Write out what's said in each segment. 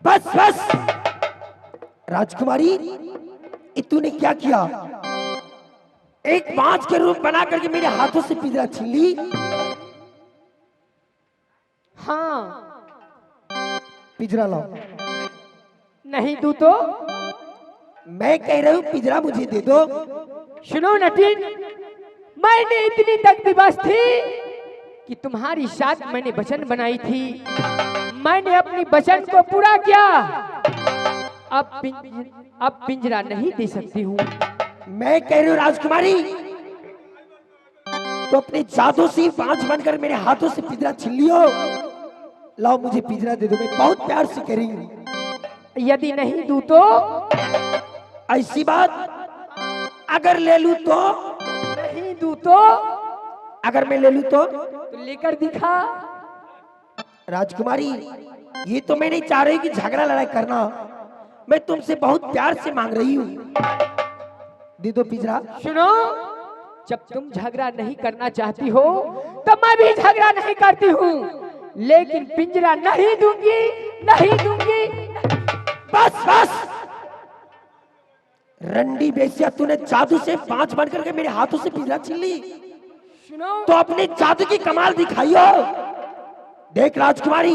बस बस राजकुमारी, ये तूने क्या किया? एक बाज के रूप बना करके मेरे हाथों से पिंजरा छीन ली। हाँ, पिंजरा लाओ। नहीं दूं तो? मैं कह रहा हूं पिंजरा मुझे दे दो। सुनो नटीन, मैंने इतनी तकदीबाज थी कि तुम्हारी साथ मैंने वचन बनाई थी, मैंने अपनी वचन को पूरा किया। अब पिंजरा नहीं दे सकती हूँ। मैं कह रही हूँ राजकुमारी, तो अपने जादू से बाज बनकर मेरे हाथों से पिंजरा छीन लियो। लाओ मुझे पिंजरा दे दो, मैं बहुत प्यार से कह रही हूँ। यदि नहीं दूं तो? ऐसी बात, अगर ले लूं तो? नहीं दूं तो? अगर मैं ले लूं तो लेकर दिखा। राजकुमारी, ये तो मैं नहीं चाह रही कि झगड़ा लड़ाई करना, मैं तुमसे बहुत प्यार से मांग रही हूँ। दे दो पिंजरा। सुनो, जब तुम झगड़ा नहीं करना चाहती हो तो मैं भी झगड़ा नहीं करती हूँ, लेकिन पिंजरा नहीं दूंगी, नहीं दूंगी। बस बस रंडी बेसिया, तूने जादू से बाज बनकर के मेरे हाथों से पिंजरा छीन ली। सुनो, तो अपने जादू की कमाल दिखाइयो। देख राजकुमारी,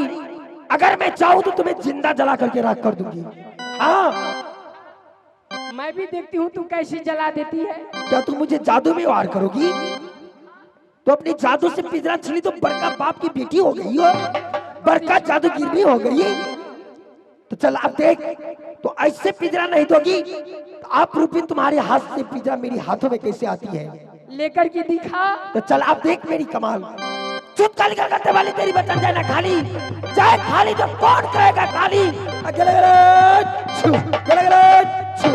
अगर मैं चाहूं तो तुम्हें जिंदा जला करके राख कर दूंगी। हाँ, मैं भी देखती हूँ तुम कैसे जला देती है। क्या तुम मुझे जादू में वार करोगी? तो अपनी जादू से पिंजरा छीनी तो बड़का बाप की बेटी हो गई हो, बड़का जादूगिरनी हो गई। तो चल अब देख, तो ऐसे पिंजरा नहीं दोगी तो आप रूपी तुम्हारे हाथ से पिंजरा मेरी हाथों में कैसे आती है? लेकर के दिखा। तो चल अब देख मेरी कमाल। चुप काली करते वाली तेरी बटन जाए ना खाली, चाहे खाली तो कौन कहेगा काली। अकेले छू, छू,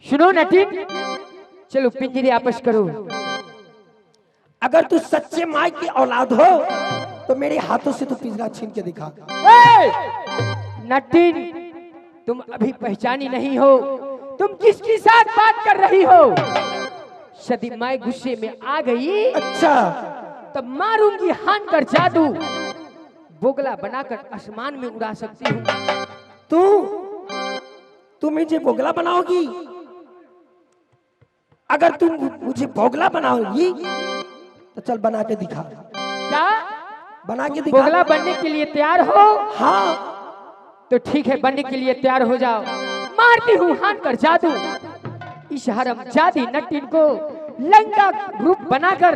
सुनो नटीन, चलो पिंजरे आपस करो। अगर तू सच्चे माई की औलाद हो तो मेरे हाथों से तू पिंजरा छीन के दिखा। नटीन, तुम अभी पहचानी नहीं हो, तुम किसके साथ बात कर रही हो? यदि मैं गुस्से में आ गई अच्छा, तो मारूंगी हान कर जादू, बोगला बनाकर आसमान में उड़ा सकती हूँ। तू मुझे बोगला बनाओगी? अगर तुम मुझे बोगला बनाओगी तो चल बना के दिखा। क्या बना के दिखा? बोगला बनने के लिए तैयार हो? हाँ, तो ठीक है, बनने के लिए तैयार हो जाओ। मारती हूँ हान कर जादू, इस हरामजादी नटीन को लंगा रूप बनाकर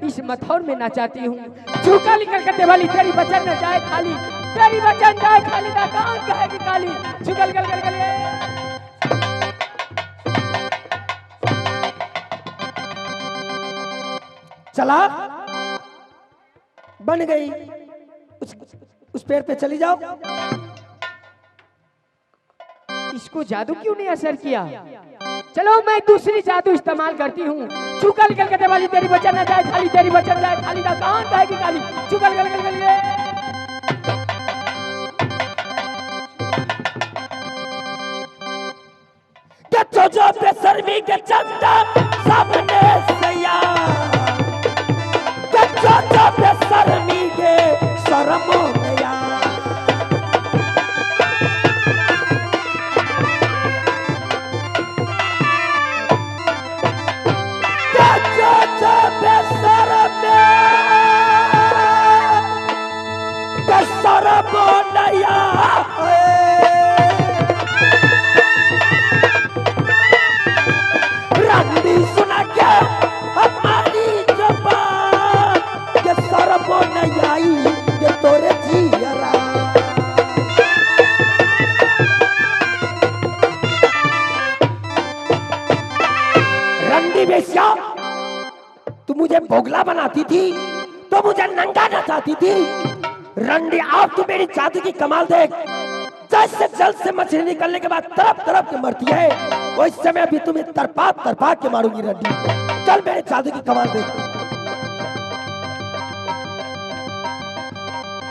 इस मथौर में नचाती हूँ। झूका निकल करते वाली तेरी बचन न जाए खाली, तेरी बचन जाए खाली ना कौन कहेगी काली। झुकल गल गल गल चला बन गई। उस पेड़ पे चली जाओ। इसको जादू क्यों नहीं असर किया? चलो मैं दूसरी जादू इस्तेमाल करती हूँ। चुकल गल करते वाली तेरी बचन न जाए खाली, तेरी बचन जाए खाली ना कौन कहेगी काली। चुकल गल गल गल जो बेशर्मी के चंदा सामने सया, जो बेशर्मी के शर्म गया। जो बेशर्म के शर्म नया। रंडी सुना क्या हमारी जबान के सरबो नहीं आई के तोरे जियरा। रंडी बेसिया, तू मुझे बोगला बनाती थी तो मुझे नंगा नचाती थी। रंडी आप तू मेरी जादू की कमाल देख। जैसे जल से मछली निकलने के बाद तरफ तरफ के मरती है, वो इस समय भी तुम्हें तरपा तरपा के मारूंगी रंडी। चल मेरे जादू की कमाल देख।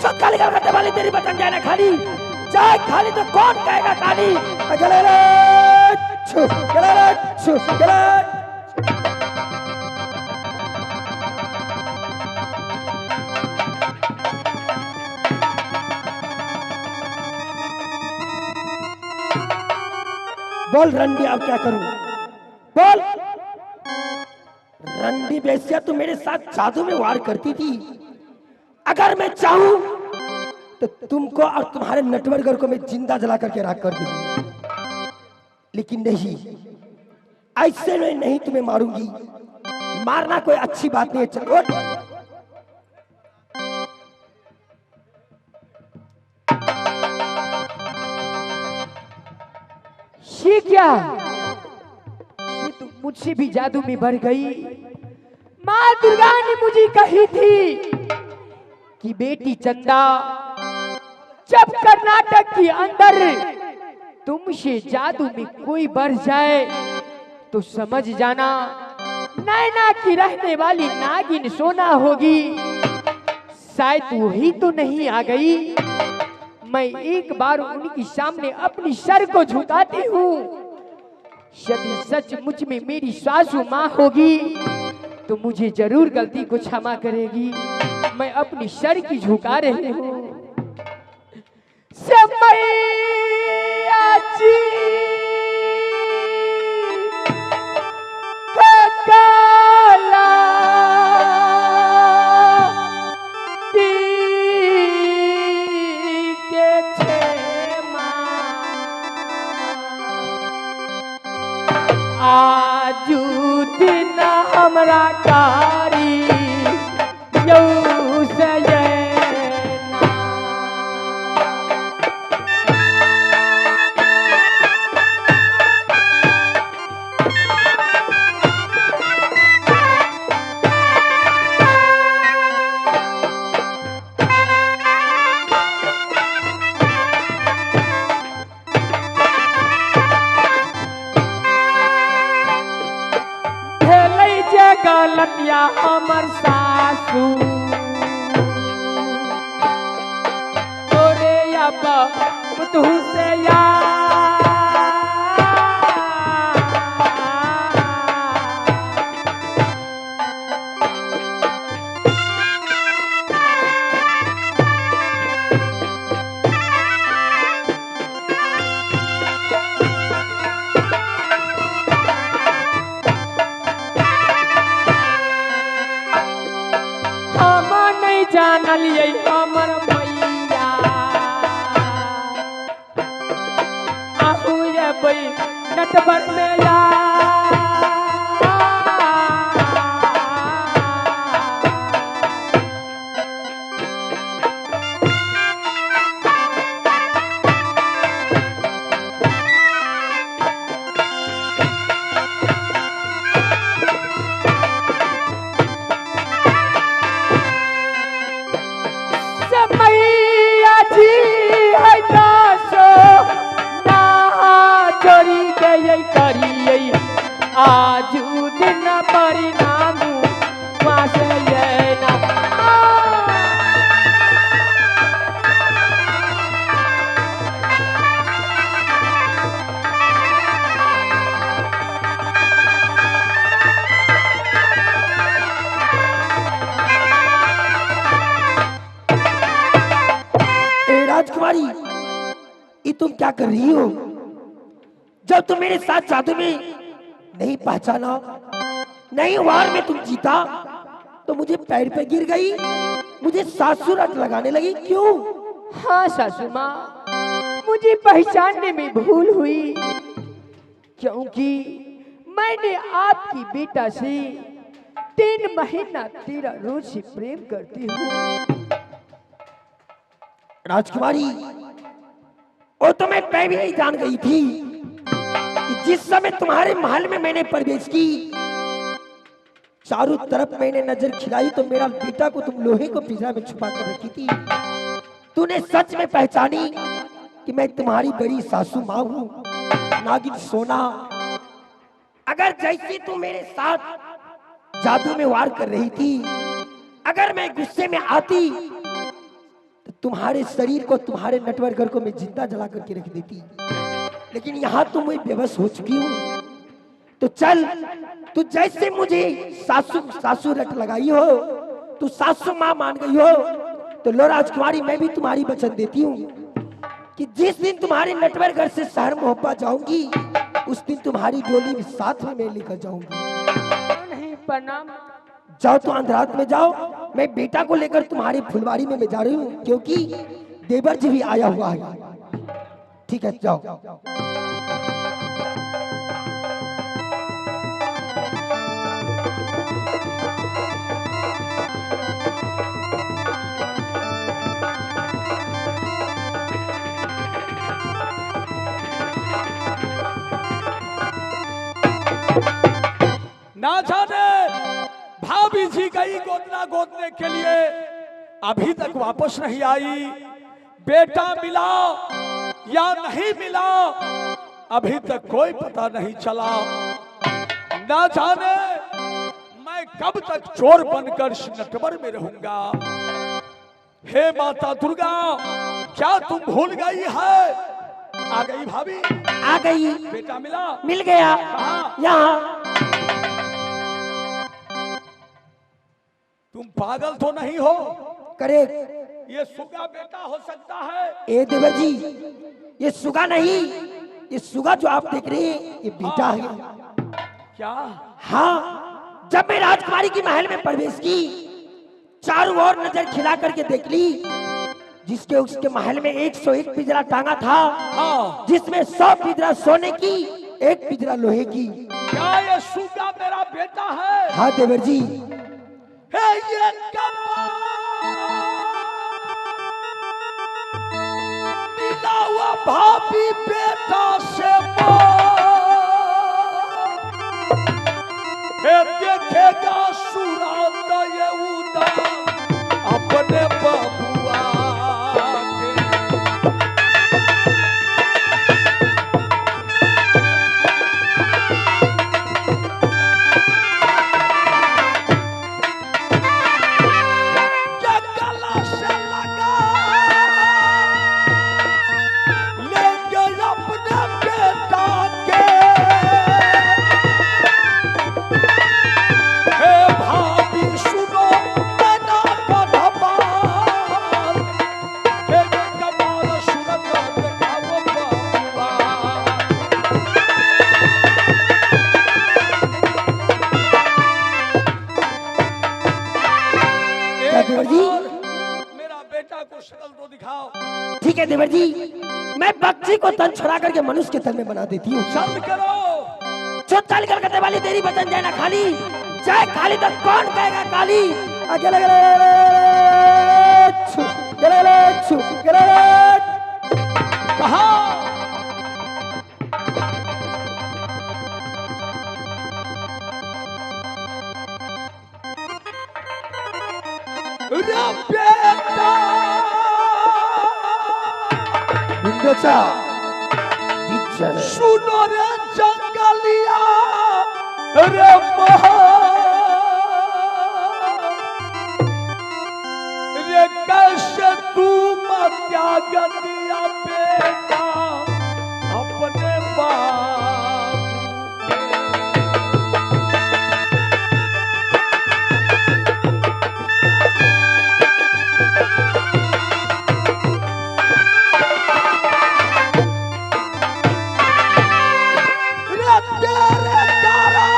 चल काली गल करते वाली तेरी बटन जाए ना खाली, चाहे खाली तो कौन कहेगा काली। गले छू, गले छू, गले बोल रंडी, अब क्या करूं? बोल रंडी बेसिया, तू मेरे साथ जादू में वार करती थी। अगर मैं चाहूं तो तुमको और तुम्हारे नटवरगर को मैं जिंदा जला करके राख कर दूंगी, लेकिन नहीं, ऐसे मैं नहीं तुम्हें मारूंगी। मारना कोई अच्छी बात नहीं है। चलो ये क्या? ये तो मुझसे भी जादू में भर गई। माँ दुर्गा ने मुझे कही थी कि बेटी चंदा, जब कर्नाटक के अंदर तुमसे जादू में कोई बढ़ जाए तो समझ जाना नैना की रहने वाली नागिन सोना होगी। शायद वही तो नहीं आ गई। मैं एक बार उनके सामने अपनी सर को झुकाती हूँ। यदि सचमुच में मेरी सासू माँ होगी तो मुझे जरूर गलती को क्षमा करेगी। मैं अपनी सर की झुका रही हूँ। आजू दिन हमरा कारी यौ से गलतिया हमर सासू तोरे अब तू से जानल हमर मैया आहू नटवर में या आजू दिन परिणाम वासे ना राजकुमारी, ये तुम क्या कर रही हो? जब तुम मेरे साथ जादू में नहीं पहचाना, नहीं वार में तुम जीता, तो मुझे पैर पे गिर गई, मुझे सासू रट लगाने लगी। क्यों? हाँ सासू माँ, मुझे पहचानने में भूल हुई, क्योंकि मैंने आपकी बेटा से 3 महीना 13 रोज से प्रेम करती हूँ। राजकुमारी, वो तो मैं पहले ही जान गई थी कि जिस समय तुम्हारे महल में मैंने प्रवेश की, चारों तरफ मैंने नजर खिलाई तो मेरा बेटा को तुम लोहे को पिंजरा में छुपा कर रखी थी। तूने सच में पहचानी कि मैं तुम्हारी बड़ी सासू माँ हूँ, नागिन सोना। अगर जैसे तू मेरे साथ जादू में वार कर रही थी, अगर मैं गुस्से में आती तो तुम्हारे शरीर को, तुम्हारे नटवरगर को मैं जिंदा जला करके रख देती। लेकिन यहाँ तो मैं बेबस हो चुकी हूँ। तो चल, तू जैसे मुझे सासू रट लगाई हो, तू सासू माँ मान गई हो, तो लो राजकुमारी, मैं भी तुम्हारी वचन देती हूँ कि जिस दिन तुम्हारे नटवरगर से शहर मोहब्बत जाऊंगी, उस दिन तुम्हारी डोली भी साथ में मैं लेकर जाऊंगी। नहीं प्रणाम। जाओ तो अंधरात में जाओ, मैं बेटा को लेकर तुम्हारी फुलवारी में मैं जा रही हूँ, क्योंकि देवर जी भी आया हुआ है। ठीक है जाओ। ना जाने भाभी जी गई गोदना गोदने के लिए, अभी तक वापस नहीं आई। बेटा मिला या नहीं मिला अभी तक कोई पता नहीं चला। ना जाने मैं कब तक चोर बनकर इस नटवर में रहूंगा। हे माता दुर्गा, क्या तुम भूल गई है? आ गई भाभी? आ गई। बेटा मिला? मिल गया। कहाँ? यहाँ। तुम पागल तो नहीं हो? करेक्ट। ये सुगा बेटा हो सकता है? ए देवर जी, ये सुगा नहीं, ये सुगा जो आप देख रहे हैं ये बेटा है। क्या? हाँ, जब मैं राजकुमारी की महल में प्रवेश की, चारों ओर नजर खिला करके देख ली, जिसके उसके महल में 101 पिंजरा टांगा था। हाँ। जिसमें 100 पिंजरा सोने की, 1 पिंजरा लोहे की। क्या ये सुगा मेरा बेटा है? हाँ देवर जी। हे ये मिला हुआ भाभी बेटा से देखेगा सुरात ये उदा अपने बबुआ के। क्या गला से लगा लेंगे अपने बेटा के। हे भाभी सुनो मैना का धमाल, हे कमाल सूरत दिखाओ बबुआ। क्या देवर जी? मेरा बेटा को शक्ल तो दिखाओ। ठीक है देवर जी, मैं बच्ची को तन छुड़ा करके मनुष्य के तन में बना देती हूँ। शब्द करो। चुप चाल करते वाली तेरी वचन जाए ना खाली, चाहे खाली तो कौन कहेगा काली। अकेले कहा? रे बेटा सुनो रे जंगलिया रे महा रे कैसे तू त्याग दिया बेटा अपने बाप रे तेरे कारण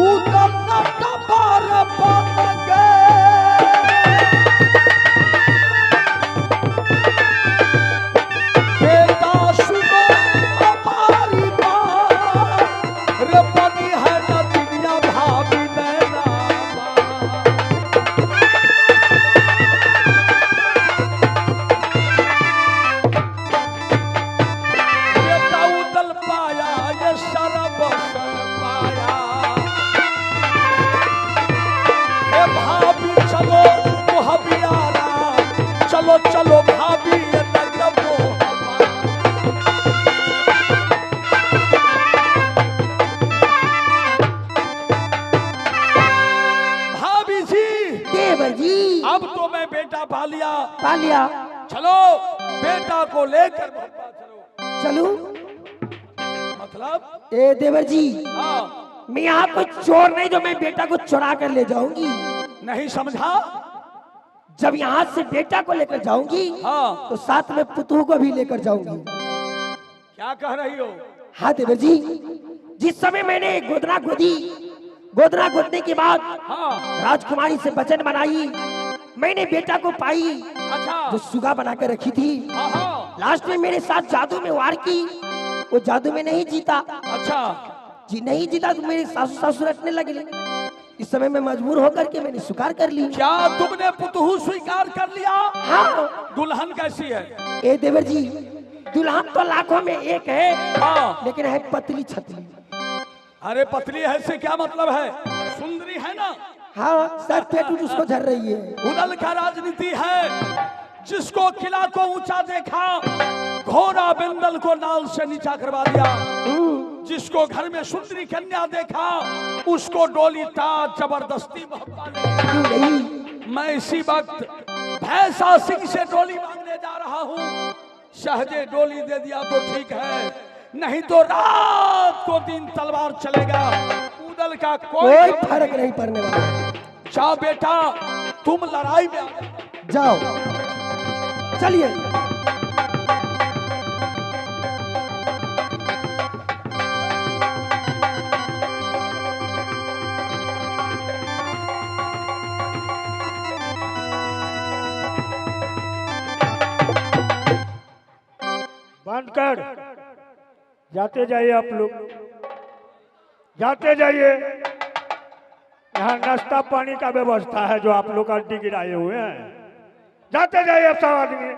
उधर न कबार बन गए। बेटा सुनो हमारी बात रे बनी है न दुनिया भाभी नैना बेटा उदल पाया ये सरबस पाया। ए भाभी चलो मोहबियारा, चलो चलो भाभी ये नगरम मोहब्बा। भाभी जी देवर जी। अब तो मैं बेटा पा लिया। पा लिया। चलो बेटा को लेकर भोपाल चलो। चलू। मतलब? ए देवर जी, हाँ। मैं यहाँ कोई चोर नहीं जो मैं बेटा को चुरा कर ले जाऊंगी। नहीं समझा? जब यहाँ से बेटा को लेकर जाऊंगी, हाँ। तो साथ में पुतू को भी लेकर जाऊंगी। क्या कह रही हो? हाँ देवर जी, जिस समय मैंने गोदना गोदने के बाद हाँ राजकुमारी से वचन बनाई, मैंने बेटा को पाई अच्छा जो सुगा बना कर रखी थी। हाँ हाँ लास्ट में मेरे साथ जादू में वार की, वो जादू में नहीं जीता अच्छा जी, नहीं जीता तो मेरे सासू सासू रटने लगे। इस समय मैं मजबूर होकर के मैंने स्वीकार कर ली। क्या तुमने पुतहू स्वीकार कर लिया? हाँ। दुल्हन कैसी है? ए देवर जी, दुल्हन तो लाखों में एक है, हाँ लेकिन है पतली छतली। अरे पतली है से क्या मतलब है? सुंदरी है ना? हाँ, सर पेट उसको झर रही है। उदल का राजनीति है, जिसको किला को ऊंचा देखा घोड़ा बिंदल को नाल से नीचा करवा दिया, जिसको घर में सुंदरी कन्या देखा उसको डोली ताज जबरदस्ती मोहब्बत। मैं इसी वक्त भैंसा सिंह से डोली मांगने जा रहा हूँ। शहजे डोली दे दिया तो ठीक है, नहीं तो रात को दिन तलवार चलेगा। उदल का कोई फर्क नहीं पड़ने वाला। जाओ बेटा, तुम लड़ाई में जाओ, चलिए। बंद कर, जाते जाइए आप लोग, जाते जाइए। यहाँ नाश्ता पानी का व्यवस्था है जो आप लोग अड्डी गिराए हुए हैं। जाते जाइए अब सब आदमी।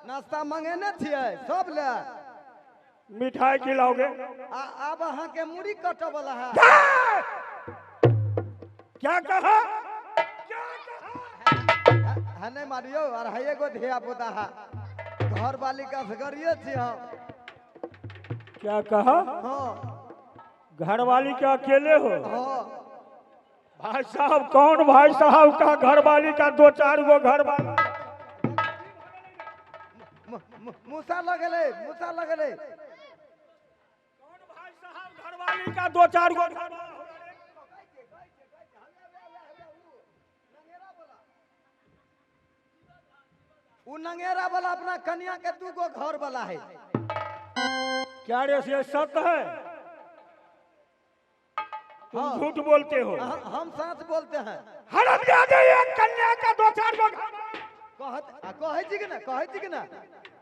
नाश्ता मंगेने थिए सब ले। मिठाई खिलाओगे? अब अहाँ के मुड़ी कटे वाला है। क्या कहा? है नहीं मारियो, और है एगो धिया पुता है, घर वाली का सगरिए थी हम। क्या कहा? हाँ घर वाली के अकेले हो? हाँ भाई साहब, कौन भाई साहब का घर वाली का दो चार गो घर वाला? मूसा लगले, मूसा लगले। कौन भाई साहब घर वाली का दो चार गो? उ नंगेरा वाला अपना कन्या के दू गो घर वाला है। क्या रे, ये सत्य है? तुम हाँ। झूठ बोलते हो। हम सच बोलते हैं। हरामजादे, एक कन्या का दो चार गो कहे छी कि ना, कहे छी कि ना।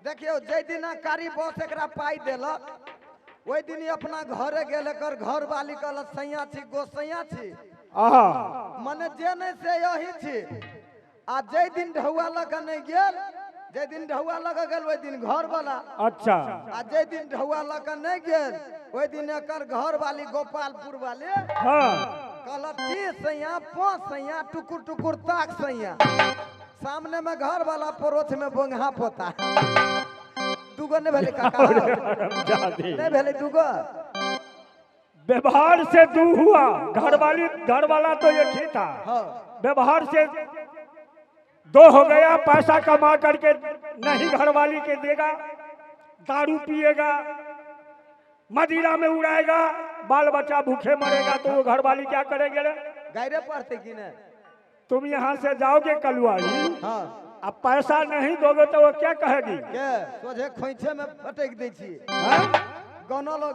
देखियो, जे दिन कारी बस एकरा पाई देलक, वही दिन अपना घरे गेल, एकर घर वाली कहलक सैया छी, गोसैया छी। मने जे नहीं से यही छी। आ जे दिन ढौआ लग नहीं गेल, जे दिन ढौआ लग गेल वही दिन घर वाला। अच्छा। आ जे दिन ढौआ लग नहीं गेल वही दिन एकर घर वाली गोपालपुर वाले हाँ। कहलक जी सैया, पाँच सैया, टुकुर टुकुर ताक सैया। सामने में घर वाला, पड़ोस में बोंगा पोता। दूगो नहीं भेले काका? नहीं भेले दूगो? व्यवहार से दू हुआ। घर वाला तो ये ठीक था। हाँ। व्यवहार से दो हो गया। पैसा कमा करके नहीं घर वाली के देगा, दारू पिएगा, मदिरा में उड़ाएगा, बाल बच्चा भूखे मरेगा, तो वो घर वाली क्या करेंगे? गायरे पड़ते कि नहीं? तुम यहाँ से जाओगे कलुआई, हाँ। अब पैसा नहीं दोगे तो वो क्या कहेगी? के सोझे खोइछे में फटक दै छी। हाँ? गाना लगे